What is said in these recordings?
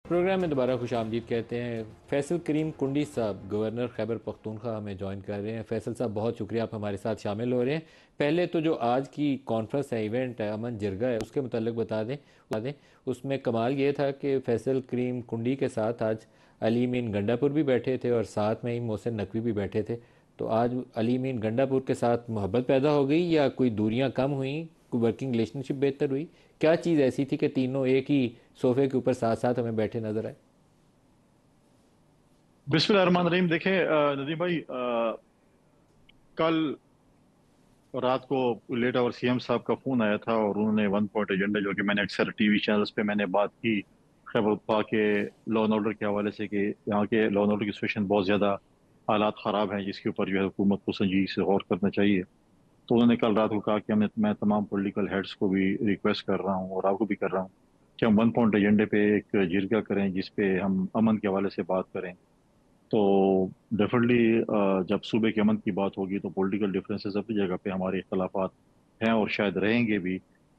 Programme میں دوبارہ خوش آمدید کہتے ہیں۔ فیصل کریم کنڈی صاحب گورنر خیبر پختونخوا ہمیں جوائن کر رہے ہیں۔ فیصل صاحب بہت شکریہ، آپ ہمارے ساتھ شامل ہو رہے ہیں۔ پہلے تو جو آج کی کانفرنس ہے، ایونٹ ہے، امن جرگہ ہے، اس کے متعلق بتا دیں۔ اس میں کمال یہ تھا کہ فیصل کریم کنڈی کے ساتھ آج علی امین گنڈا پور بھی بیٹھے تھے اور ساتھ میں ہی محسن نقوی بھی بیٹھے تھے۔ تو آج علی امین گنڈا پور کے ساتھ محبت پیدا ہو گئی یا کوئی دوریاں کم ہوئیں، کوئی ورکنگ ریلیشن شپ بہتر ہوئی؟ کیا چیز ایسی تھی کہ تینوں ایک ہی صوفے کے اوپر ساتھ ساتھ ہمیں بیٹھے نظر آئے؟ بسم اللہ الرحمن الرحیم۔ دیکھیں ندیم بھائی، کل رات کو لیٹ آور سی ایم صاحب کا فون آیا تھا اور انہوں نے ون پوائنٹ ایجنڈا، جو کہ میں نے اکثر ٹی وی چینلز پہ میں نے بات کی خیبر پختونخوا کے لا اینڈ آرڈر کے حوالے سے، کہ یہاں کے لا اینڈ آرڈر کی سچویشن بہت زیادہ حالات خراب ہیں، جس کے اوپر جو ہے حکومت کو سنجیدگی سے غور کرنا چاہیے۔ تو انہوں نے کل رات کو کہا کہ میں تمام پولیٹیکل ہیڈز کو بھی ریکویسٹ کر رہا ہوں اور آپ کو بھی کر رہا ہوں کہ ہم ون پوائنٹ ایجنڈے پہ ایک جرگہ کریں جس پہ ہم امن کے حوالے سے بات کریں۔ تو ڈیفینیٹلی جب صوبے کے امن کی بات ہوگی تو پولیٹیکل ڈفرینسز اپنی جگہ پہ، ہمارے اختلافات ہیں اور شاید رہیں گے بھی،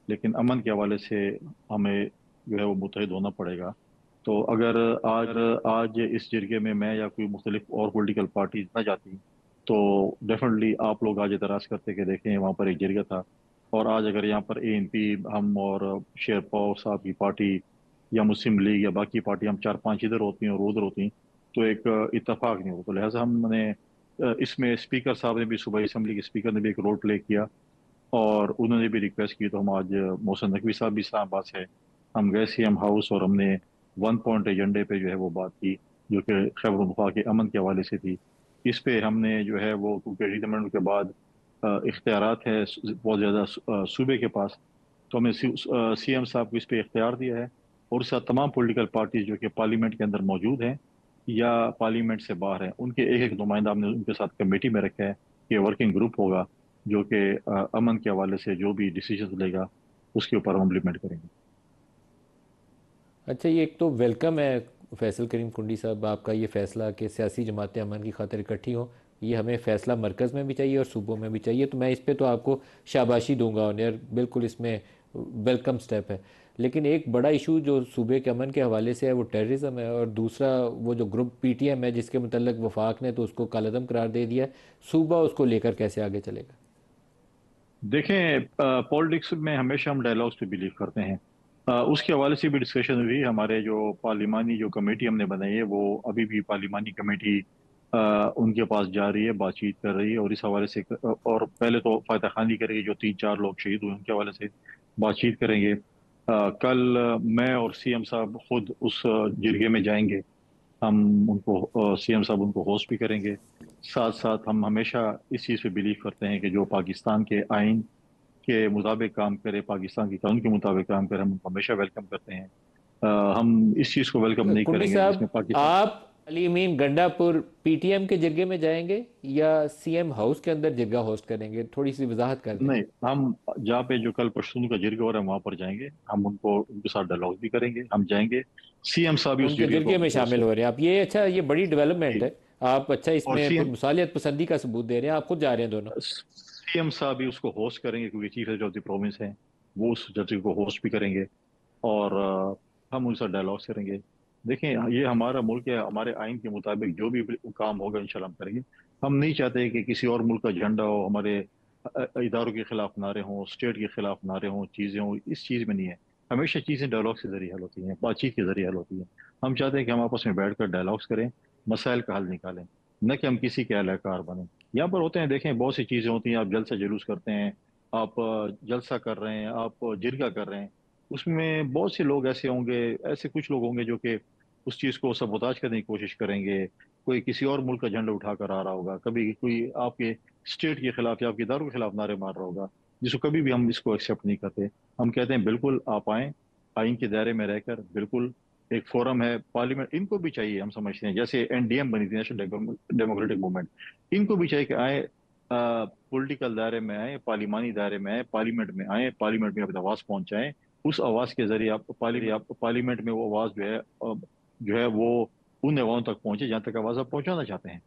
لیکن امن کے حوالے سے ہمیں جو ہے وہ متحد ہونا پڑے گا۔ تو اگر آج اس جرگے میں یا کوئی مختلف اور پولیٹیکل پارٹیز نہ جاتی تو ڈیفینیٹلی آپ لوگ آج اعتراض کرتے کہ دیکھیں وہاں پر ایک جرگہ تھا، اور آج اگر یہاں پر اے این پی، ہم اور شیر پاور صاحب کی پارٹی یا مسلم لیگ یا باقی پارٹی، ہم چار پانچ ادھر ہوتی ہیں اور ادھر ہوتی ہیں تو ایک اتفاق نہیں ہو۔ تو لہٰذا ہم نے اس میں اسپیکر صاحب نے بھی، صوبائی اسمبلی کے اسپیکر نے بھی ایک رول پلے کیا اور انہوں نے بھی ریکویسٹ کی، تو ہم آج محسن نقوی صاحب بھی اسلام آباد سے، ہم گئے سی ایم ہاؤس اور ہم نے ون پوائنٹ ایجنڈے پہ جو ہے وہ بات کی، جو کہ خیبر پختونخوا کے امن کے حوالے سے تھی۔ اس پہ ہم نے جو ہے وہ، کیونکہ ریٹرمنٹ کے بعد اختیارات ہے بہت زیادہ صوبے کے پاس، تو ہم نے سی ایم صاحب کو اس پہ اختیار دیا ہے، اور اس ساتھ تمام پولیٹیکل پارٹیز جو کہ پارلیمنٹ کے اندر موجود ہیں یا پارلیمنٹ سے باہر ہیں، ان کے ایک ایک نمائندہ ہم نے ان کے ساتھ کمیٹی میں رکھا ہے کہ ورکنگ گروپ ہوگا جو کہ امن کے حوالے سے جو بھی ڈیسیجن لے گا اس کے اوپر ہم امپلیمنٹ کریں گے۔ اچھا، یہ ایک تو ویلکم ہے فیصل کریم کنڈی صاحب آپ کا یہ فیصلہ کہ سیاسی جماعتیں امن کی خاطر اکٹھی ہوں۔ یہ ہمیں فیصلہ مرکز میں بھی چاہیے اور صوبوں میں بھی چاہیے، تو میں اس پہ تو آپ کو شاباشی دوں گا، اور بالکل اس میں ویلکم سٹیپ ہے۔ لیکن ایک بڑا ایشو جو صوبے کے امن کے حوالے سے ہے وہ ٹیررزم ہے، اور دوسرا وہ جو گروپ پی ٹی ایم ہے جس کے متعلق وفاق نے تو اس کو کالعدم قرار دے دیا ہے، صوبہ اس کو لے کر کیسے آگے چلے گا؟ دیکھیں، پالیٹکس میں ہمیشہ ہم ڈائلاگس پہ بلیو کرتے ہیں۔ اس کے حوالے سے بھی ڈسکشن ہوئی، ہمارے جو پارلیمانی جو کمیٹی ہم نے بنائی ہے وہ ابھی بھی پارلیمانی کمیٹی ان کے پاس جا رہی ہے، بات چیت کر رہی ہے، اور اس حوالے سے اور پہلے تو فاتح خانی کرے گی جو تین چار لوگ شہید ہوئے ان کے حوالے سے بات چیت کریں گے۔ کل میں اور سی ایم صاحب خود اس جرگے میں جائیں گے، ہم ان کو سی ایم صاحب ان کو ہوسٹ بھی کریں گے۔ ساتھ ساتھ ہم ہمیشہ اس چیز پہ بلیو کرتے ہیں کہ جو پاکستان کے آئین کے مطابق کام کرے، پاکستان کے قانون کے مطابق کام کرے، ہم ان کو ہمیشہ ویلکم کرتے ہیں۔ ہم اس چیز کو ویلکم نہیں کنڈی کریں گے صاحب، جس میں پاکستان، آپ علی امین گنڈا پور پی ٹی ایم کے جرگے میں جائیں گے یا سی ایم ہاؤس کے اندر جرگہ ہوسٹ کریں گے؟ تھوڑی سی وضاحت کر دیں۔ نہیں، ہم جہاں پہ جو کل پشتون کا جرگہ ہو رہا ہے وہاں پر جائیں گے، ہم ان کے ساتھ ڈائلاگ بھی کریں گے، ہم جائیں گے، سی ایم صاحب بھی اس ان کے جرگے کو جرگے میں ہوسٹ شامل ہو رہے ہیں آپ، یہ اچھا، یہ بڑی ڈیولپمنٹ کریں ہے۔ آپ اچھا اس اور میں پھر مصالحت پسندی کا ثبوت دے رہے ہیں، آپ خود جا رہے ہیں دونوں۔ سی ایم صاحب بھی اس کو ہوسٹ کریں گے کیونکہ chief executive of the province ہیں، وہ اس جرگے کو ہوسٹ بھی کریں گے، اور ہم ان سے ڈائلاگس کریں گے۔ دیکھیں، یہ ہمارا ملک ہے، ہمارے آئین کے مطابق جو بھی کام ہوگا انشاءاللہ ہم کریں گے۔ ہم نہیں چاہتے کہ کسی اور ملک کا جھنڈا ہو، ہمارے اداروں کے خلاف نعرے ہوں، اسٹیٹ کے خلاف نعرے ہوں، چیزیں ہوں، اس چیز میں نہیں ہے۔ ہمیشہ چیزیں ڈائلاگ کے ذریعے حل ہوتی ہیں، بات چیت کے ذریعے حل ہوتی ہیں۔ ہم چاہتے ہیں کہ ہم آپس میں بیٹھ کر ڈائلاگس کریں، مسائل کا حل نکالیں، نہ کہ ہم کسی کے اہل کار بنیں۔ یہاں پر ہوتے ہیں، دیکھیں بہت سی چیزیں ہوتی ہیں، آپ جلسہ جلوس کرتے ہیں، آپ جلسہ کر رہے ہیں، آپ جرگہ کر رہے ہیں، اس میں بہت سے لوگ ایسے ہوں گے، ایسے کچھ لوگ ہوں گے جو کہ اس چیز کو سبوتاج کرنے کی کوشش کریں گے۔ کوئی کسی اور ملک کا جھنڈا اٹھا کر آ رہا ہوگا، کبھی کوئی آپ کے اسٹیٹ کے خلاف یا آپ کے اداروں کے خلاف نعرے مار رہا ہوگا، جس کو کبھی بھی ہم اس کو ایکسیپٹ نہیں کرتے۔ ہم کہتے ہیں بالکل آپ آئیں، آئین کے دائرے میں رہ کر، بالکل ایک فورم ہے پارلیمنٹ، ان کو بھی چاہیے، ہم سمجھتے ہیں جیسے این ڈی ایم بنی تھی، نیشنل ڈیموکریٹک موومنٹ، ان کو بھی چاہیے کہ آئیں، پولیٹیکل دائرے میں آئیں، پارلیمانی دائرے میں آئیں، پارلیمنٹ میں آئیں، پارلیمنٹ میں اپنی آواز پہنچائیں۔ اس آواز کے ذریعے آپ پارلیمنٹ میں وہ آواز جو ہے وہ ان ایوانوں تک پہنچے جہاں تک آواز آپ پہنچانا چاہتے ہیں۔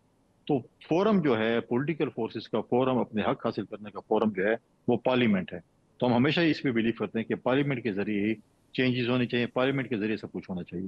تو فورم جو ہے پولیٹیکل فورسز کا فورم، اپنے حق حاصل کرنے کا فورم جو ہے وہ پارلیمنٹ ہے۔ تو ہم ہمیشہ اس پہ بلیو کرتے ہیں کہ پارلیمنٹ کے ذریعے ہی چینجز ہونی چاہیے، پارلیمنٹ کے ذریعے سب کچھ ہونا چاہیے۔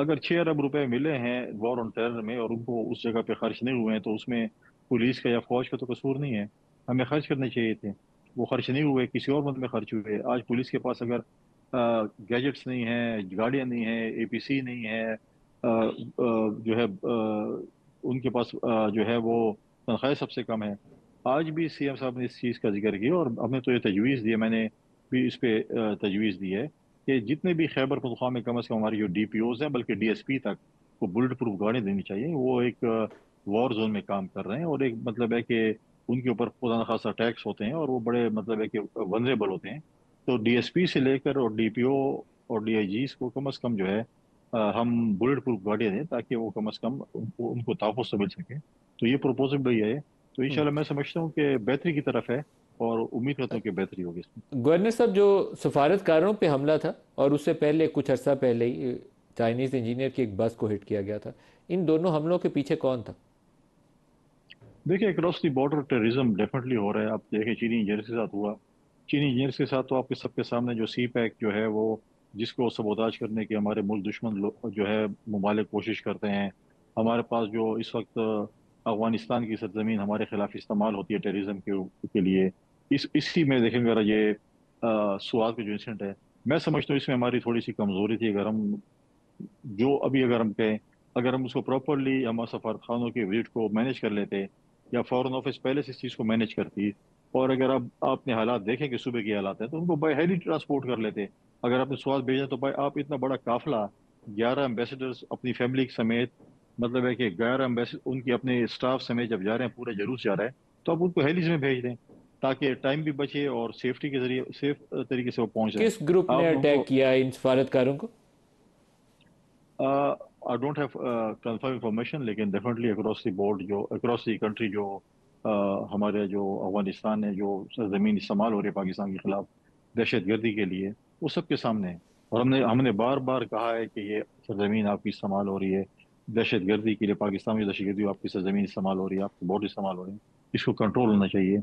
اگر 6 ارب روپے ملے ہیں وار آن ٹیرر میں اور ان کو اس جگہ پہ خرچ نہیں ہوئے ہیں تو اس میں پولیس کا یا فوج کا تو قصور نہیں ہے، ہمیں خرچ کرنے چاہیے تھے، وہ خرچ نہیں ہوئے، کسی اور ملک میں خرچ ہوئے۔ آج پولیس کے پاس اگر گیجٹس نہیں ہیں، گاڑیاں نہیں ہیں، اے پی سی نہیں ہے، جو ہے ان کے پاس جو ہے وہ تنخواہیں سب سے کم ہے۔ آج بھی سی ایم صاحب نے اس چیز کا ذکر کیا اور ہمیں تو یہ تجویز دی ہے، میں نے بھی اس پہ تجویز دی ہے کہ جتنے بھی خیبر پختونخوا میں کم از کم ہماری جو ڈی پی اوز ہیں بلکہ ڈی ایس پی تک وہ بلٹ پروف گاڑی دینی چاہیے۔ وہ ایک وار زون میں کام کر رہے ہیں اور ایک مطلب ہے کہ ان کے اوپر خدا نخواستہ ٹیکس ہوتے ہیں اور وہ بڑے مطلب ہے کہ ونریبل ہوتے ہیں۔ تو ڈی ایس پی سے لے کر اور ڈی پی او اور ڈی آئی جیز کو کم از کم جو ہے ہم بلٹ پروف گاڑیاں دیں تاکہ وہ کم از کم ان کو تحفظ سے مل سکے۔ تو یہ پروپوزل بھی ہے، تو انشاءاللہ میں سمجھتا ہوں کہ بہتری کی طرف ہے اور امید کرتا ہوں کہ بہتری ہوگی اس میں۔ گورنر صاحب، جو سفارتکاروں پہ حملہ تھا اور اس سے پہلے کچھ عرصہ پہلے ہی چائنیز انجینئر کی ایک بس کو ہٹ کیا گیا تھا، ان دونوں حملوں کے پیچھے کون تھا؟ دیکھیں across the border terrorism definitely ہو رہا ہے۔ آپ دیکھیں چینی انجینئر کے ساتھ ہوا، چینی انجینئر کے ساتھ تو آپ کے سب کے سامنے جو سی پیک جو ہے وہ جس کو سبوتاج کرنے کے ہمارے ملک دشمن جو ہے ممالک کوشش کرتے ہیں۔ ہمارے پاس جو اس وقت افغانستان کی سرزمین ہمارے خلاف استعمال ہوتی ہے ٹیررزم کے لیے، اسی میں دیکھیں گے یہ سوات کا جو انسیڈنٹ ہے، میں سمجھتا ہوں اس میں ہماری تھوڑی سی کمزوری تھی۔ اگر ہم جو ابھی اگر ہم کہیں اگر ہم اس کو پراپرلی ہم سفارت خانوں کے وزٹ کو مینیج کر لیتے یا فورن آفس پہلے سے اس چیز کو مینیج کرتی، اور اگر اب آپ نے حالات دیکھیں کہ صوبے کے حالات ہیں تو ان کو بائی ہیلی ٹرانسپورٹ کر لیتے۔ اگر آپ نے سوال بھیجا تو بھائی آپ اتنا بڑا قافلہ 11 ایمبیسڈرز اپنی فیملی سمیت، مطلب ہے کہ 11 ایمبیسڈر ان کی اپنے اسٹاف سمیت جب جا رہے ہیں، پورے جلوس جا رہے ہیں، تو آپ ان کو ہیلیز میں بھیج دیں تاکہ ٹائم بھی بچے اور سیفٹی کے ذریعے سیف طریقے سے وہ پہنچ جائیں۔ کس گروپ نے آپ ان اٹیک کو کیا ان سفارتکاروں کو؟ I don't have confirm information, لیکن ڈیفینیٹلی اکراس دی بورڈ جو اکراس دی کنٹری جو ہمارے جو افغانستان ہے جو سرزمین استعمال ہو رہی ہے پاکستان کے خلاف دہشت گردی کے لیے، وہ سب کے سامنے ہے۔ اور ہم نے بار بار کہا ہے کہ یہ سرزمین آپ کی استعمال ہو رہی ہے دہشت گردی کے لیے، پاکستان میں دہشت گردی آپ کی سرزمین استعمال ہو رہی ہے، آپ کی بورڈ استعمال ہو رہی ہے، اس کو کنٹرول ہونا چاہیے۔